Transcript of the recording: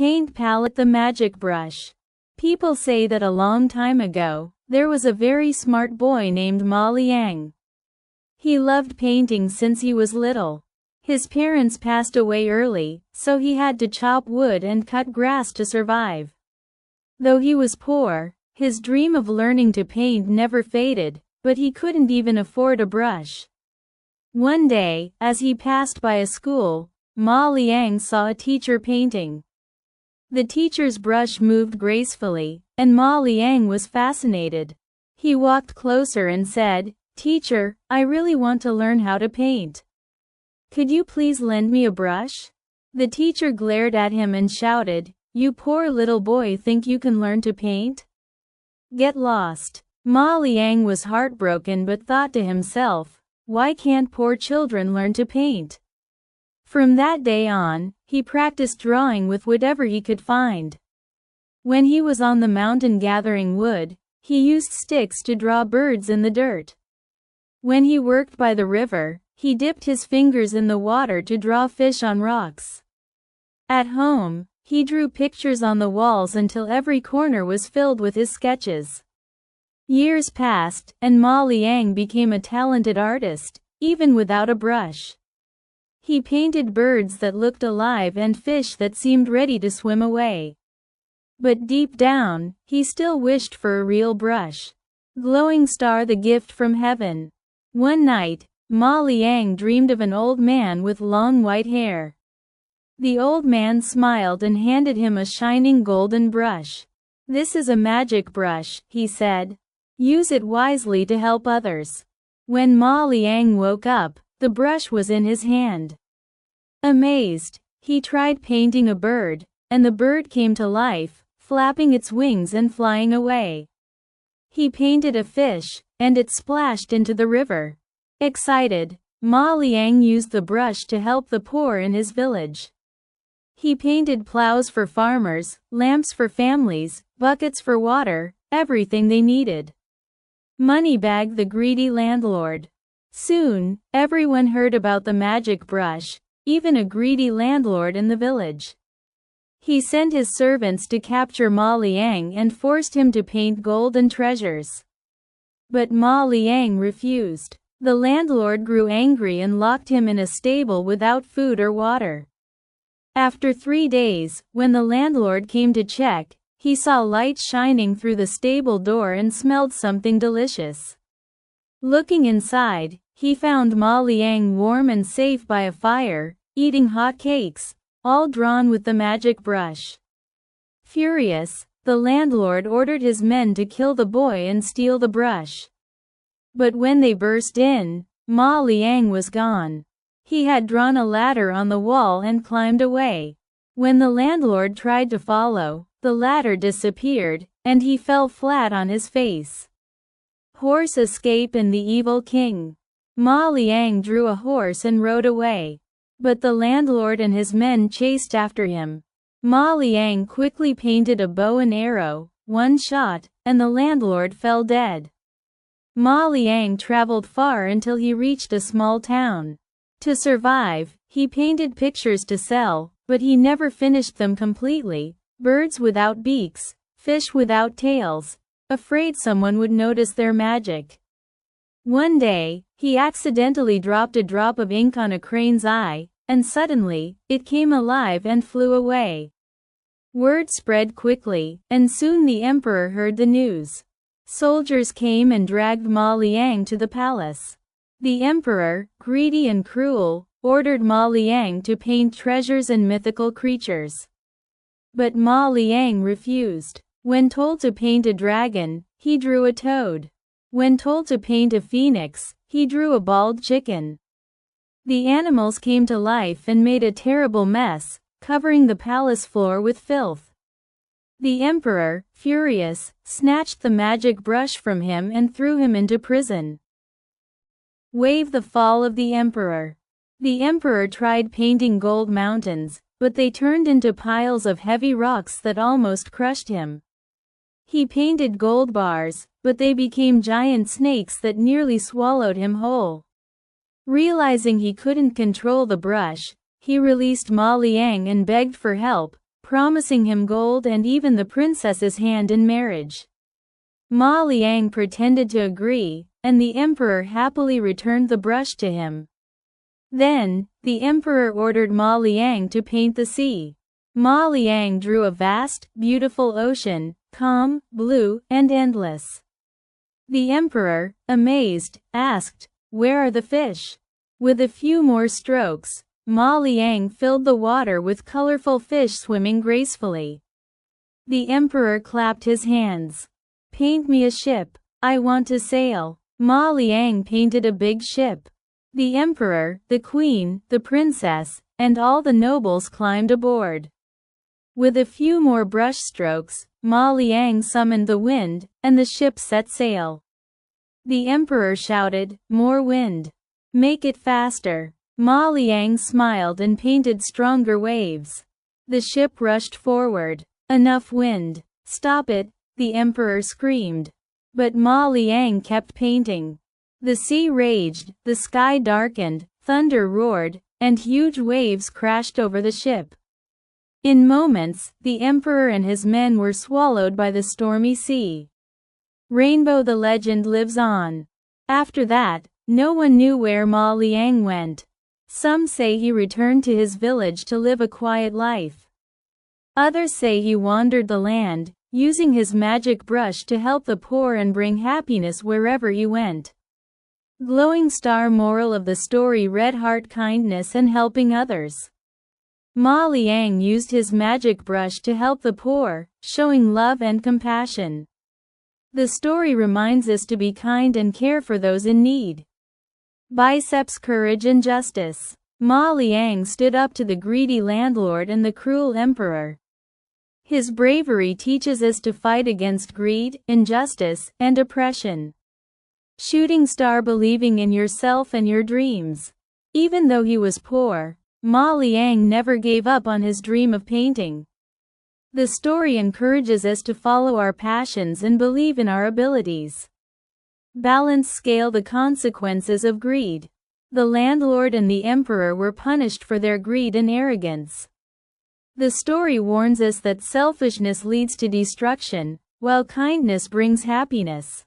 Paint palette: the magic brush. People say that a long time ago, there was a very smart boy named Ma Liang. He loved painting since he was little. His parents passed away early, so he had to chop wood and cut grass to survive. Though he was poor, his dream of learning to paint never faded, but he couldn't even afford a brush. One day, as he passed by a school, Ma Liang saw a teacher painting. The teacher's brush moved gracefully, and Ma Liang was fascinated. He walked closer and said, "Teacher, I really want to learn how to paint. Could you please lend me a brush?" The teacher glared at him and shouted, "You poor little boy, think you can learn to paint? Get lost." Ma Liang was heartbroken but thought to himself, why can't poor children learn to paint? From that day on, he practiced drawing with whatever he could find. When he was on the mountain gathering wood, he used sticks to draw birds in the dirt. When he worked by the river, he dipped his fingers in the water to draw fish on rocks. At home, he drew pictures on the walls until every corner was filled with his sketches. Years passed, and Ma Liang became a talented artist, even without a brush. He painted birds that looked alive and fish that seemed ready to swim away. But deep down, he still wished for a real brush. Glowing star: the gift from heaven. One night, Ma Liang dreamed of an old man with long white hair. The old man smiled and handed him a shining golden brush. "This is a magic brush," he said. "Use it wisely to help others." When Ma Liang woke up, the brush was in his hand. Amazed, he tried painting a bird, and the bird came to life, flapping its wings and flying away. He painted a fish, and it splashed into the river. Excited, Ma Liang used the brush to help the poor in his village. He painted plows for farmers, lamps for families, buckets for water, everything they needed. Moneybag: the greedy landlord. Soon, everyone heard about the magic brush, even a greedy landlord in the village. He sent his servants to capture Ma Liang and forced him to paint gold and treasures. But Ma Liang refused. The landlord grew angry and locked him in a stable without food or water. After 3 days, when the landlord came to check, he saw light shining through the stable door and smelled something delicious. Looking inside, he found Ma Liang warm and safe by a fire, eating hot cakes, all drawn with the magic brush. Furious, the landlord ordered his men to kill the boy and steal the brush. But when they burst in, Ma Liang was gone. He had drawn a ladder on the wall and climbed away. When the landlord tried to follow, the ladder disappeared, and he fell flat on his face. Horse escape and the evil king. Ma Liang drew a horse and rode away. But the landlord and his men chased after him. Ma Liang quickly painted a bow and arrow, one shot, and the landlord fell dead. Ma Liang traveled far until he reached a small town. To survive, he painted pictures to sell, but he never finished them completely. Birds without beaks, fish without tails, afraid someone would notice their magic. One day, he accidentally dropped a drop of ink on a crane's eye, and suddenly, it came alive and flew away. Word spread quickly, and soon the emperor heard the news. Soldiers came and dragged Ma Liang to the palace. The emperor, greedy and cruel, ordered Ma Liang to paint treasures and mythical creatures. But Ma Liang refused. When told to paint a dragon, he drew a toad. When told to paint a phoenix, he drew a bald chicken. The animals came to life and made a terrible mess, covering the palace floor with filth. The emperor, furious, snatched the magic brush from him and threw him into prison. Wave: the fall of the emperor. The emperor tried painting gold mountains, but they turned into piles of heavy rocks that almost crushed him. He painted gold bars, but they became giant snakes that nearly swallowed him whole. Realizing he couldn't control the brush, he released Ma Liang and begged for help, promising him gold and even the princess's hand in marriage. Ma Liang pretended to agree, and the emperor happily returned the brush to him. Then, the emperor ordered Ma Liang to paint the sea. Ma Liang drew a vast, beautiful ocean, calm, blue, and endless. The emperor, amazed, asked, "Where are the fish?" With a few more strokes, Ma Liang filled the water with colorful fish swimming gracefully. The emperor clapped his hands. "Paint me a ship. I want to sail." Ma Liang painted a big ship. The emperor, the queen, the princess, and all the nobles climbed aboard. With a few more brush strokes, Ma Liang summoned the wind, and the ship set sail. The emperor shouted, "More wind. Make it faster." Ma Liang smiled and painted stronger waves. The ship rushed forward. "Enough wind. Stop it," the emperor screamed. But Ma Liang kept painting. The sea raged, the sky darkened, thunder roared, and huge waves crashed over the ship. In moments, the emperor and his men were swallowed by the stormy sea. Rainbow the legend lives on. After that, no one knew where Ma Liang went. Some say he returned to his village to live a quiet life. Others say he wandered the land, using his magic brush to help the poor and bring happiness wherever he went. Glowing star moral of the story: red heart, kindness and helping others. Ma Liang used his magic brush to help the poor, showing love and compassion. The story reminds us to be kind and care for those in need. Biceps, courage and justice. Ma Liang stood up to the greedy landlord and the cruel emperor. His bravery teaches us to fight against greed, injustice, and oppression. Shooting star, believing in yourself and your dreams. Even though he was poor, Ma Liang never gave up on his dream of painting. The story encourages us to follow our passions and believe in our abilities. Balance scale: the consequences of greed. The landlord and the emperor were punished for their greed and arrogance. The story warns us that selfishness leads to destruction, while kindness brings happiness.